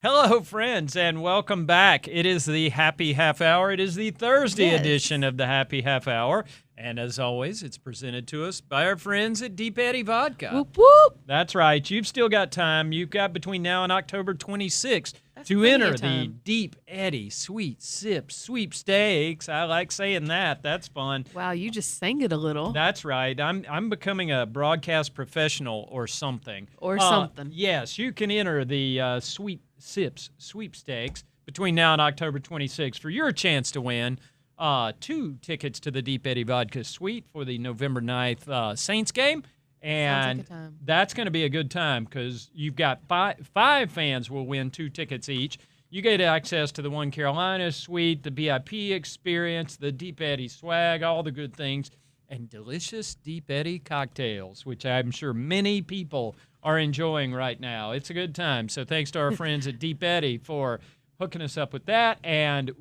Hello, friends, and welcome back. It is the Happy Half Hour. It is the Thursday edition of the Happy Half Hour. And as always, it's presented to us by our friends at Deep Eddy Vodka. Whoop, whoop. That's right. You've still got time. You've got between now and October 26th to enter the Deep Eddy Sweet Sip Sweepstakes. I like saying that. That's fun. Wow, you just sang it a little. That's right. I'm becoming a broadcast professional or something. Yes, you can enter the Sweet Sips Sweepstakes between now and October 26th for your chance to win 2 tickets to the Deep Eddy Vodka Suite for the November 9th Saints game. And that's going to be a good time because you've got five fans will win 2 tickets each. You get access to the One Carolina Suite, the VIP experience, the Deep Eddy swag, all the good things, and delicious Deep Eddy cocktails, which I'm sure many people are enjoying right now. It's a good time. So thanks to our friends at Deep Eddy for hooking us up with that. And,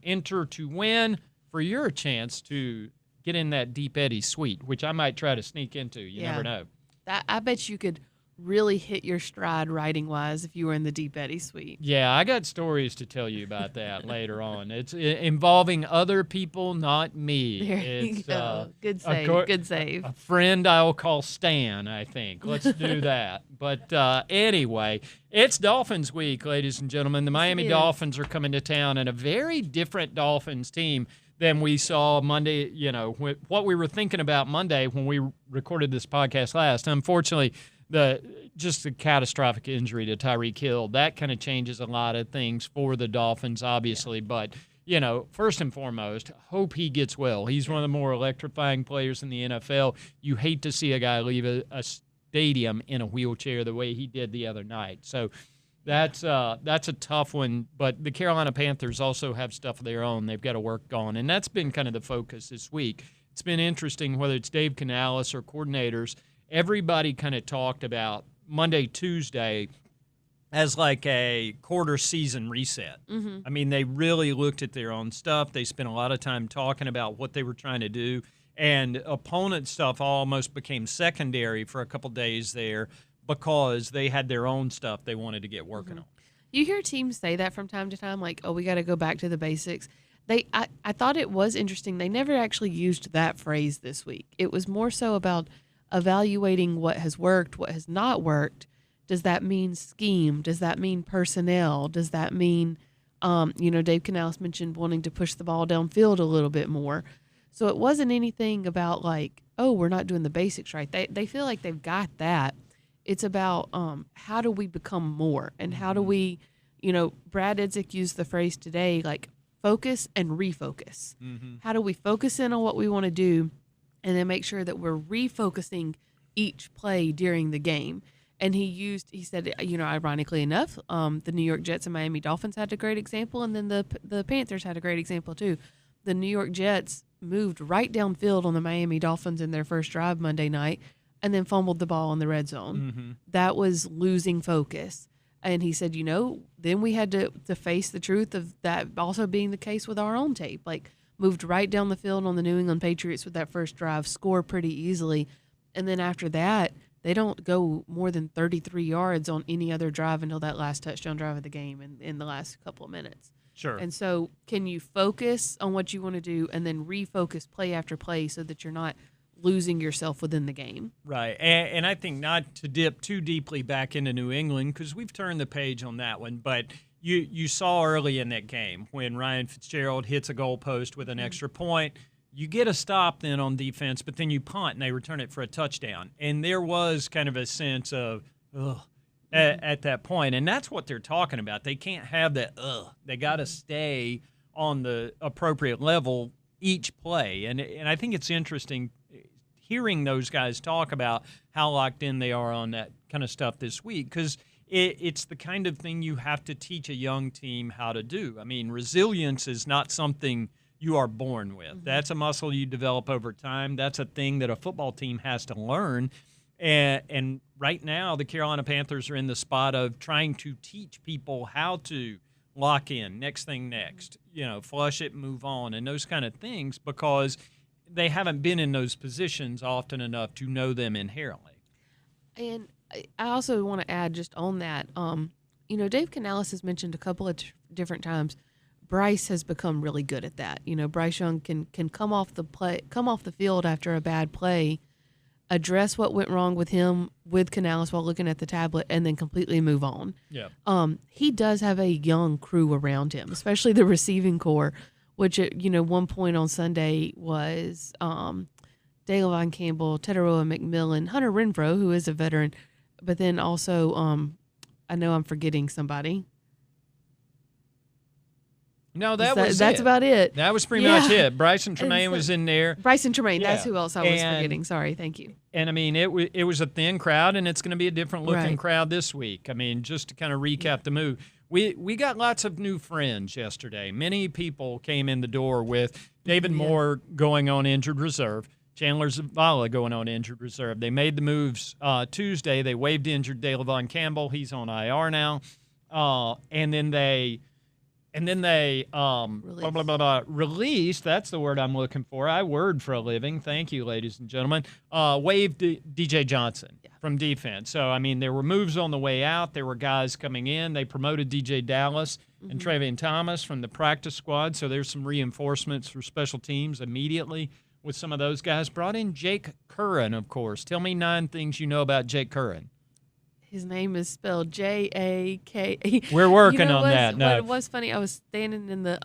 enter to win for your chance to get in that Deep Eddy suite, which I might try to sneak into. You never know. I bet you could really hit your stride writing-wise if you were in the Deep Eddy suite. Yeah, I got stories to tell you about that later on. It's involving other people, not me. There you go. Good save. Good save. A friend I'll call Stan, I think. Let's do that. But anyway, it's Dolphins week, ladies and gentlemen. The Miami Dolphins are coming to town, and a very different Dolphins team than we saw Monday, what we were thinking about Monday when we recorded this podcast last. Unfortunately, the catastrophic injury to Tyreek Hill, that kind of changes a lot of things for the Dolphins, obviously. Yeah. But, first and foremost, hope he gets well. He's one of the more electrifying players in the NFL. You hate to see a guy leave a stadium in a wheelchair the way he did the other night. So that's a tough one. But the Carolina Panthers also have stuff of their own they've got to work on, and that's been kind of the focus this week. It's been interesting, whether it's Dave Canales or coordinators, everybody kind of talked about Monday, Tuesday as like a quarter season reset. Mm-hmm. I mean, they really looked at their own stuff. They spent a lot of time talking about what they were trying to do, and opponent stuff almost became secondary for a couple days there because they had their own stuff they wanted to get working on. You hear teams say that from time to time, like, oh, we got to go back to the basics. I thought it was interesting. They never actually used that phrase this week. It was more so about evaluating what has worked, what has not worked. Does that mean scheme? Does that mean personnel? Does that mean, Dave Canales mentioned wanting to push the ball downfield a little bit more. So it wasn't anything about like, oh, we're not doing the basics right. They feel like they've got that. It's about how do we become more, and how do we, Brad Idzik used the phrase today, like focus and refocus. Mm-hmm. How do we focus in on what we want to do, and then make sure that we're refocusing each play during the game. And he said, ironically enough, the New York Jets and Miami Dolphins had a great example, and then the Panthers had a great example too. The New York Jets moved right downfield on the Miami Dolphins in their first drive Monday night, and then fumbled the ball in the red zone. Mm-hmm. That was losing focus. And he said, then we had to face the truth of that also being the case with our own tape. Like, moved right down the field on the New England Patriots with that first drive, score pretty easily. And then after that, they don't go more than 33 yards on any other drive until that last touchdown drive of the game in the last couple of minutes. Sure. And so can you focus on what you want to do and then refocus play after play so that you're not losing yourself within the game? Right. And I think not to dip too deeply back into New England because we've turned the page on that one, but you saw early in that game when Ryan Fitzgerald hits a goalpost with an extra point, you get a stop then on defense, but then you punt and they return it for a touchdown. And there was kind of a sense of, at that point. And that's what they're talking about. They can't have that, They got to stay on the appropriate level each play. And I think it's interesting hearing those guys talk about how locked in they are on that kind of stuff this week because it's the kind of thing you have to teach a young team how to do. I mean, resilience is not something you are born with. Mm-hmm. That's a muscle you develop over time. That's a thing that a football team has to learn. And right now, the Carolina Panthers are in the spot of trying to teach people how to lock in, next thing next, flush it, move on, and those kind of things because they haven't been in those positions often enough to know them inherently. And I also want to add just on that, Dave Canales has mentioned a couple of different times. Bryce has become really good at that. Bryce Young can come off the field after a bad play, address what went wrong with him with Canales while looking at the tablet, and then completely move on. Yeah. He does have a young crew around him, especially the receiving core, which at one point on Sunday was Daylevon Campbell, Teteroa McMillan, Hunter Renfro, who is a veteran, but then also I know I'm forgetting somebody. No, that's about it. That was pretty much it. Bryson Tremaine was in there. Bryson Tremaine, that's who else I was forgetting. Sorry, thank you. And, I mean, it was a thin crowd, and it's going to be a different-looking crowd this week. I mean, just to kind of recap the move, we got lots of new friends yesterday. Many people came in the door with David Moore going on injured reserve, Chandler Zavala going on injured reserve. They made the moves Tuesday. They waived injured Daylevon Campbell. He's on IR now. And then they released, that's the word I'm looking for. I word for a living. Thank you, ladies and gentlemen. Waived DJ Johnson from defense. So, I mean, there were moves on the way out. There were guys coming in. They promoted DJ Dallas and Travion Thomas from the practice squad. So there's some reinforcements for special teams immediately with some of those guys. Brought in Jake Curran, of course. Tell me 9 things you know about Jake Curran. His name is spelled J-A-K. We're working on that. No. It was funny. I was standing in the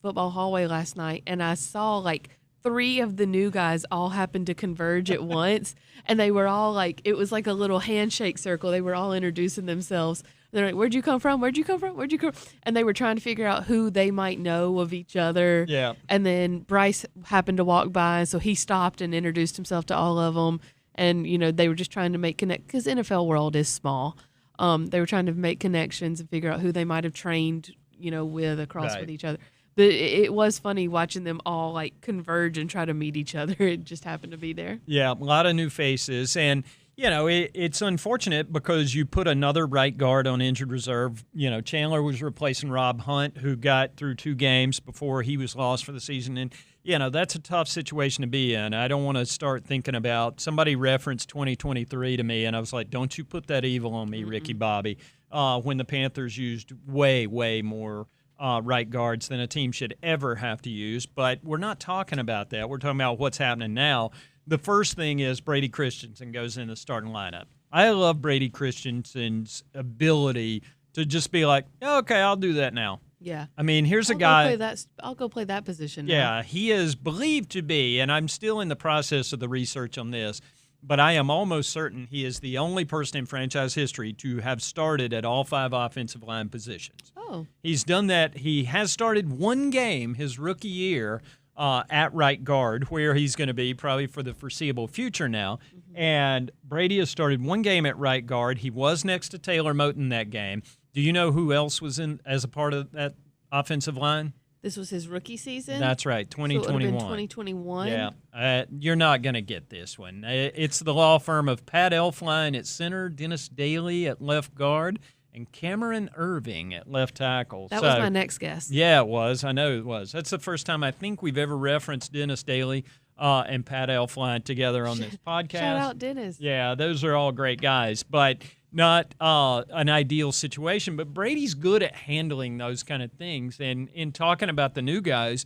football hallway last night, and I saw like 3 of the new guys all happened to converge at once, and they were all like, it was like a little handshake circle. They were all introducing themselves. They're like, "Where'd you come from? Where'd you come from? Where'd you come?" And they were trying to figure out who they might know of each other. Yeah. And then Bryce happened to walk by, so he stopped and introduced himself to all of them. And, they were just trying to make because NFL world is small. They were trying to make connections and figure out who they might have trained, with across with each other. But it was funny watching them all like converge and try to meet each other. It just happened to be there. Yeah, a lot of new faces. And, it's unfortunate because you put another right guard on injured reserve. Chandler was replacing Rob Hunt, who got through 2 games before he was lost for the season. And, that's a tough situation to be in. I don't want to start thinking about – somebody referenced 2023 to me, and I was like, don't you put that evil on me, Ricky Bobby, when the Panthers used way, way more right guards than a team should ever have to use. But we're not talking about that. We're talking about what's happening now. The first thing is Brady Christensen goes in the starting lineup. I love Brady Christensen's ability to just be like, okay, I'll do that now. Yeah. I mean, here's a guy. I'll go play that position now. Yeah, he is believed to be, and I'm still in the process of the research on this, but I am almost certain he is the only person in franchise history to have started at all 5 offensive line positions. Oh. He's done that. He has started 1 game his rookie year at right guard, where he's going to be probably for the foreseeable future now. And Brady has started 1 game at right guard. He was next to Taylor Moton that game. Do you know who else was in as a part of that offensive line? This was his rookie season? That's right, 2021. So it would have been 2021? Yeah. You're not going to get this one. It's the law firm of Pat Elfline at center, Dennis Daly at left guard, and Cameron Irving at left tackle. That was my next guess. Yeah, it was. I know it was. That's the first time I think we've ever referenced Dennis Daly and Pat Elfline together on this podcast. Shout out Dennis. Yeah, those are all great guys, but not an ideal situation. But Brady's good at handling those kind of things. And in talking about the new guys,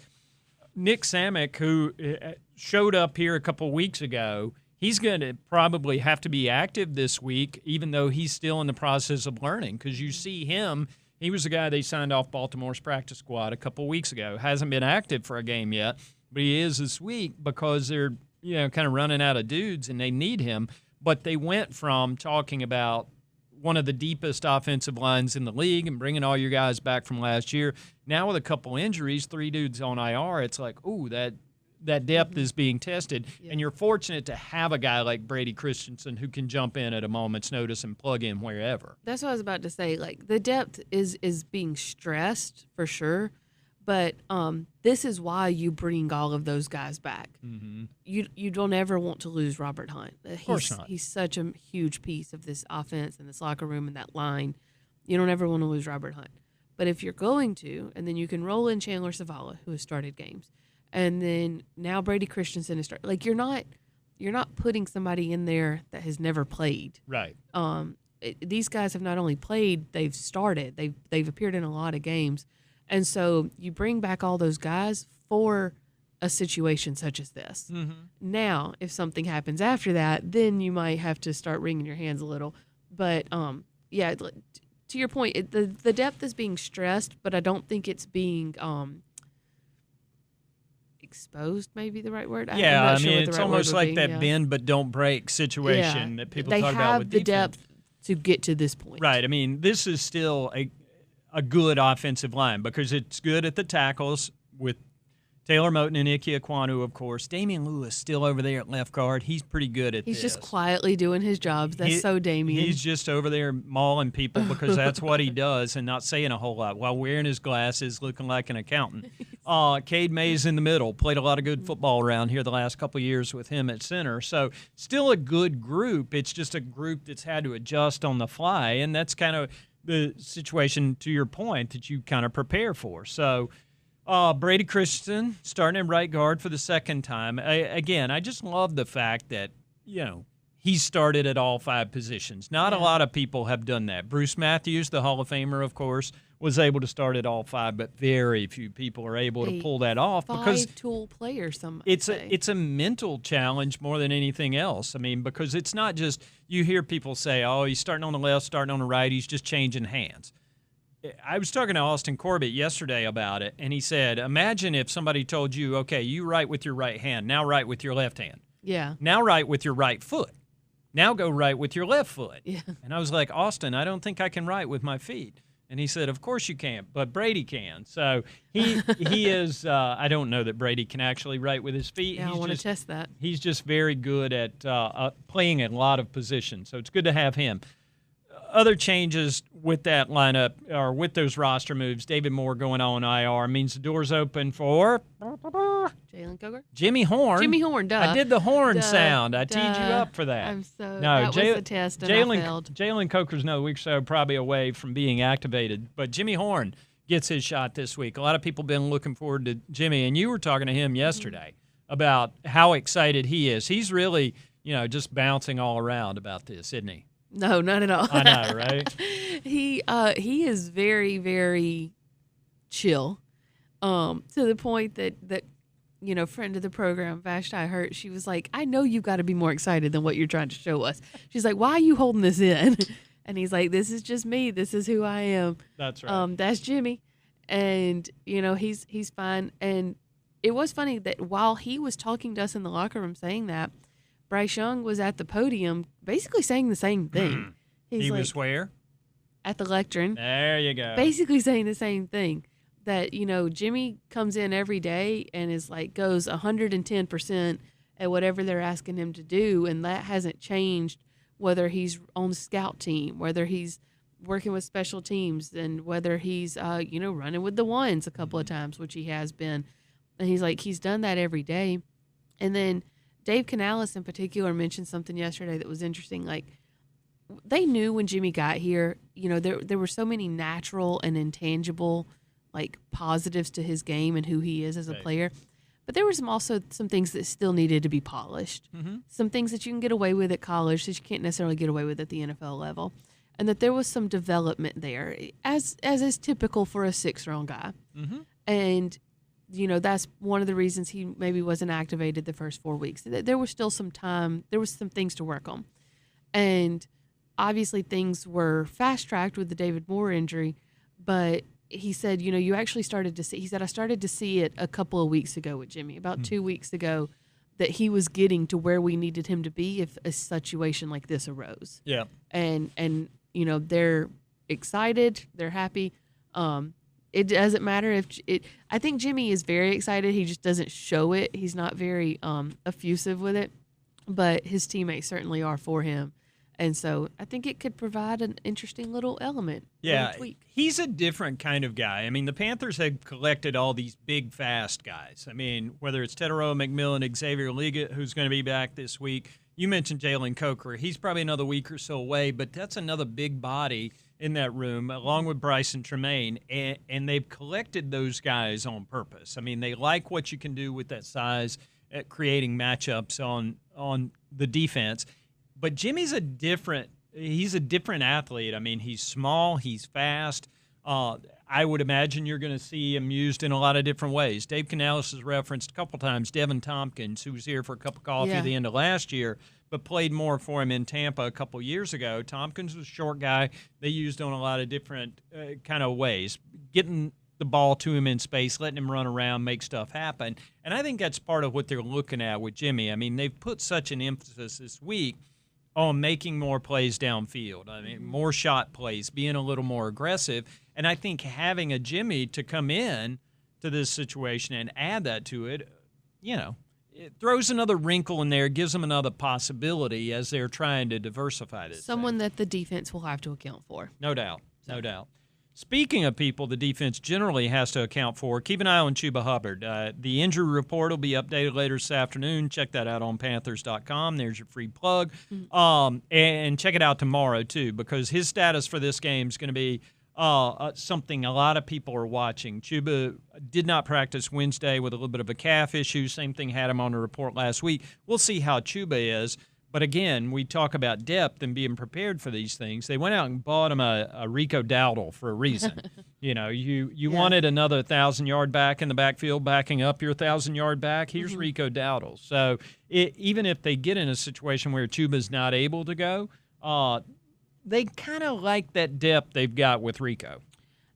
Nick Samick, who showed up here a couple weeks ago, he's going to probably have to be active this week, even though he's still in the process of learning. Because you see him, he was the guy they signed off Baltimore's practice squad a couple weeks ago. Hasn't been active for a game yet, but he is this week because they're kind of running out of dudes and they need him. But they went from talking about one of the deepest offensive lines in the league and bringing all your guys back from last year. Now with a couple injuries, 3 dudes on IR, it's like, ooh, that depth is being tested. Yeah. And you're fortunate to have a guy like Brady Christensen who can jump in at a moment's notice and plug in wherever. That's what I was about to say. Like, the depth is being stressed for sure, but this is why you bring all of those guys back. Mm-hmm. You don't ever want to lose Robert Hunt. Of course not. He's such a huge piece of this offense and this locker room and that line. You don't ever want to lose Robert Hunt. But if you're going to, and then you can roll in Chandler Zavala, who has started games, and then now Brady Christensen is starting. Like, you're not putting somebody in there that has never played. Right. these guys have not only played, they've started. They've appeared in a lot of games. And so you bring back all those guys for a situation such as this. Mm-hmm. Now, if something happens after that, then you might have to start wringing your hands a little. But yeah, to your point, the depth is being stressed, but I don't think it's being exposed. Maybe the right word. Yeah, I'm not sure mean, what the it's right almost word would like be, that yeah. bend but don't break situation that people talk about with They defense. have the depth to get to this point. Right. I mean, this is still a good offensive line because it's good at the tackles with Taylor Moton and Ike Ekwonu, of course. Damian Lewis still over there at left guard. He's pretty good at this. He's just quietly doing his jobs. That's so Damian. He's just over there mauling people because that's what he does and not saying a whole lot while wearing his glasses, looking like an accountant. Cade Mays in the middle. Played a lot of good football around here the last couple of years with him at center. So still a good group. It's just a group that's had to adjust on the fly, and that's kind of the situation, to your point, that you kind of prepare for. So Brady Christensen starting in right guard for the second time. Again, I just love the fact that, he started at all 5 positions. Not a lot of people have done that. Bruce Matthews, the Hall of Famer, of course, was able to start at all 5, but very few people are able to pull that off because five-tool player. it's a mental challenge more than anything else. I mean, because it's not just you hear people say, "Oh, he's starting on the left, starting on the right, he's just changing hands." I was talking to Austin Corbett yesterday about it, and he said, "Imagine if somebody told you, okay, you write with your right hand, now write with your left hand. Yeah. Now write with your right foot. Now go write with your left foot." Yeah. And I was like, "Austin, I don't think I can write with my feet." And he said, "Of course you can't, but Brady can." So he is. I don't know that Brady can actually write with his feet. Yeah, I want to test that. He's just very good at playing in a lot of positions. So it's good to have him. Other changes with that lineup or with those roster moves, David Moore going on IR means the door's open for Jalen Coker? Jimmy Horn. Jimmy Horn, duh. I did the horn sound. I teed you up for that. That was the test, and I failed. Jalen Coker's another week or so probably away from being activated, but Jimmy Horn gets his shot this week. A lot of people have been looking forward to Jimmy, and you were talking to him yesterday about how excited he is. He's really, just bouncing all around about this, isn't he? No, not at all. I know, right? He is very, very chill, to the point that friend of the program, Vashti Hurt, she was like, "I know you've got to be more excited than what you're trying to show us." She's like, "Why are you holding this in?" And he's like, "This is just me. This is who I am." That's right. That's Jimmy, and he's fine. And it was funny that while he was talking to us in the locker room saying that, Bryce Young was at the podium basically saying the same thing. He was where? At the lectern. There you go. Basically saying the same thing. That, Jimmy comes in every day and is goes 110% at whatever they're asking him to do. And that hasn't changed, whether he's on the scout team, whether he's working with special teams, and whether he's, running with the ones a couple of times, which he has been. And he's done that every day. And then Dave Canales in particular mentioned something yesterday that was interesting. They knew when Jimmy got here, there were so many natural and intangible, positives to his game and who he is as a player. But there were also some things that still needed to be polished. Mm-hmm. Some things that you can get away with at college that you can't necessarily get away with at the NFL level. And that there was some development there, as is typical for a 6-round guy. Mm-hmm. And that's one of the reasons he maybe wasn't activated the first 4 weeks. There was still some time. There was some things to work on. And obviously things were fast-tracked with the David Moore injury. But he said, you actually started to see – he said, I started to see it a couple of weeks ago with Jimmy, about 2 weeks ago, that he was getting to where we needed him to be if a situation like this arose. Yeah. And they're excited. They're happy. It doesn't matter if I think Jimmy is very excited. He just doesn't show it. He's not very effusive with it, but his teammates certainly are for him. And so I think it could provide an interesting little element. Yeah, little tweak. He's a different kind of guy. I mean, the Panthers have collected all these big, fast guys. I mean, whether it's Teteroa McMillan, Xavier Liggett, who's going to be back this week. You mentioned Jalen Coker. He's probably another week or so away, but that's another big body in that room, along with Bryson Tremaine, and they've collected those guys on purpose. I mean, they like what you can do with that size at creating matchups on the defense. But Jimmy's a different he's a different athlete. I mean, he's small, he's fast. I would imagine you're going to see him used in a lot of different ways. Dave Canales has referenced a couple times Devin Tompkins, who was here for a cup of coffee at the end of last year, but played more for him in Tampa a couple years ago. Tompkins was a short guy they used on a lot of different kind of ways, getting the ball to him in space, letting him run around, make stuff happen. And I think that's part of what they're looking at with Jimmy. I mean, they've put such an emphasis this week on making more plays downfield. I mean, more shot plays, being a little more aggressive. And I think having a Jimmy to come in to this situation and add that to it, it throws another wrinkle in there, gives them another possibility as they're trying to diversify this. Someone that the defense will have to account for. No doubt. No doubt. Speaking of people the defense generally has to account for, keep an eye on Chuba Hubbard. The injury report will be updated later this afternoon. Check that out on Panthers.com. There's your free plug. And check it out tomorrow, too, because his status for this game is going to be something a lot of people are watching. Chuba did not practice Wednesday with a little bit of a calf issue. Same thing had him on the report last week. We'll see how Chuba is. But again, we talk about depth and being prepared for these things. They went out and bought him a Rico Dowdle for a reason. You wanted another 1,000-yard back in the backfield, backing up your 1,000-yard back. Here's Rico Dowdle. So even if they get in a situation where Chuba's not able to go, they kind of like that depth they've got with Rico.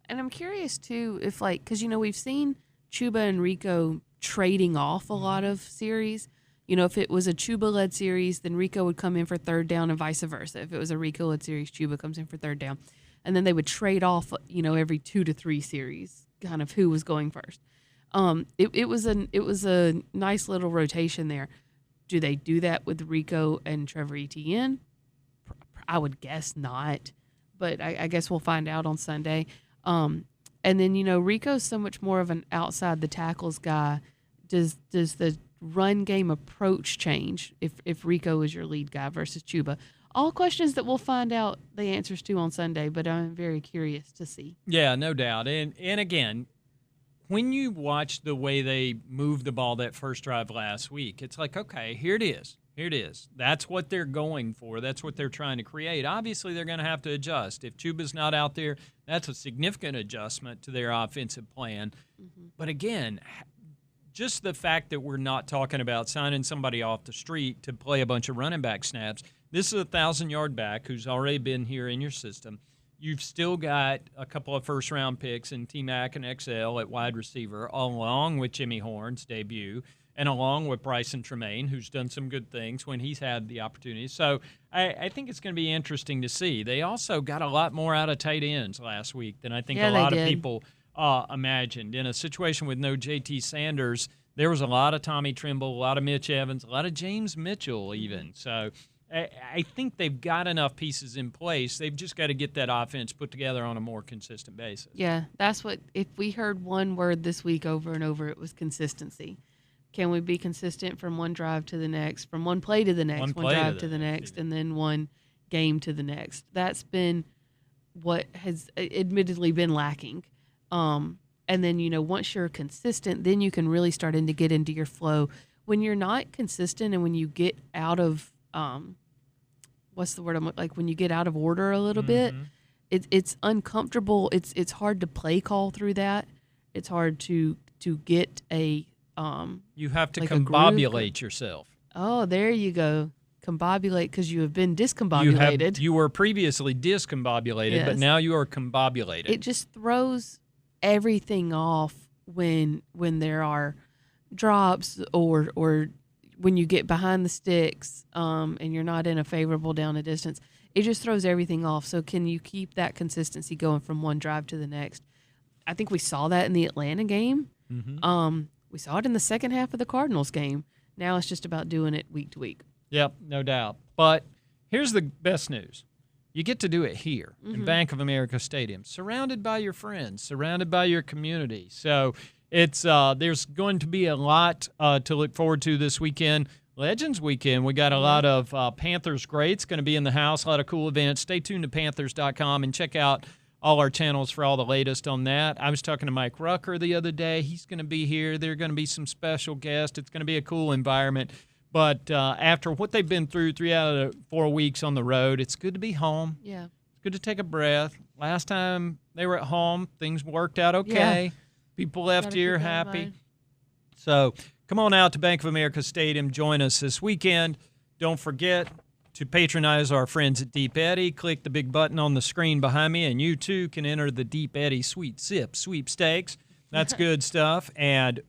And I'm curious, too, if because, we've seen Chuba and Rico trading off a lot of series. If it was a Chuba-led series, then Rico would come in for third down and vice versa. If it was a Rico-led series, Chuba comes in for third down. And then they would trade off, every 2 to 3 series, kind of who was going first. It was a nice little rotation there. Do they do that with Rico and Trevor Etienne? I would guess not, but I guess we'll find out on Sunday. And then, Rico's so much more of an outside the tackles guy. Does the run game approach change if Rico is your lead guy versus Chuba? All questions that we'll find out the answers to on Sunday, but I'm very curious to see. Yeah, no doubt. And again, when you watch the way they moved the ball that first drive last week, it's like, okay, here it is. Here it is. That's what they're going for. That's what they're trying to create. Obviously, they're going to have to adjust. If Chuba's not out there, that's a significant adjustment to their offensive plan. But again, just the fact that we're not talking about signing somebody off the street to play a bunch of running back snaps. This is a 1,000-yard back who's already been here in your system. You've still got a couple of first-round picks in T-Mac and XL at wide receiver, along with Jimmy Horn's debut, and along with Bryson Tremaine, who's done some good things when he's had the opportunity. So I think it's going to be interesting to see. They also got a lot more out of tight ends last week than I think a lot of people imagined. In a situation with no J.T. Sanders, there was a lot of Tommy Trimble, a lot of Mitch Evans, a lot of James Mitchell even. So I think they've got enough pieces in place. They've just got to get that offense put together on a more consistent basis. Yeah, that's what – if we heard one word this week over and over, it was consistency. Can we be consistent from one drive to the next, from one play to the next, one drive to the next, and then one game to the next? That's been what has admittedly been lacking. And then, once you're consistent, then you can really start to get into your flow. When you're not consistent and when you get out of what's the word? When you get out of order a little bit, it's uncomfortable. It's hard to play call through that. It's hard to get a you have to combobulate yourself. Oh, there you go. Combobulate because you have been discombobulated. You were previously discombobulated, yes. But now you are combobulated. It just throws everything off when there are drops or when you get behind the sticks and you're not in a favorable down a distance. It just throws everything off. So can you keep that consistency going from one drive to the next? I think we saw that in the Atlanta game. We saw it in the second half of the Cardinals game. Now it's just about doing it week to week. Yep, no doubt. But here's the best news. You get to do it here in Bank of America Stadium, surrounded by your friends, surrounded by your community. So it's there's going to be a lot to look forward to this weekend. Legends Weekend, we got a lot of Panthers greats going to be in the house, a lot of cool events. Stay tuned to Panthers.com and check out all our channels for all the latest on that. I was talking to Mike Rucker the other day. He's going to be here. There are going to be some special guests. It's going to be a cool environment. But after what they've been through 3 out of 4 weeks on the road, it's good to be home. Yeah. It's good to take a breath. Last time they were at home, things worked out okay. Yeah. People left Gotta here keep that in happy. mind. So come on out to Bank of America Stadium. Join us this weekend. Don't forget to patronize our friends at Deep Eddy. Click the big button on the screen behind me, and you too can enter the Deep Eddy Sweet Sip sweepstakes. That's good stuff, and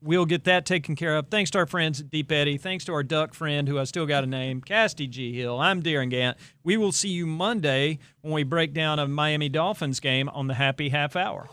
we'll get that taken care of. Thanks to our friends at Deep Eddy. Thanks to our duck friend, who I still got a name, Cassidy G. Hill. I'm Darin Gant. We will see you Monday when we break down a Miami Dolphins game on the Happy Half Hour.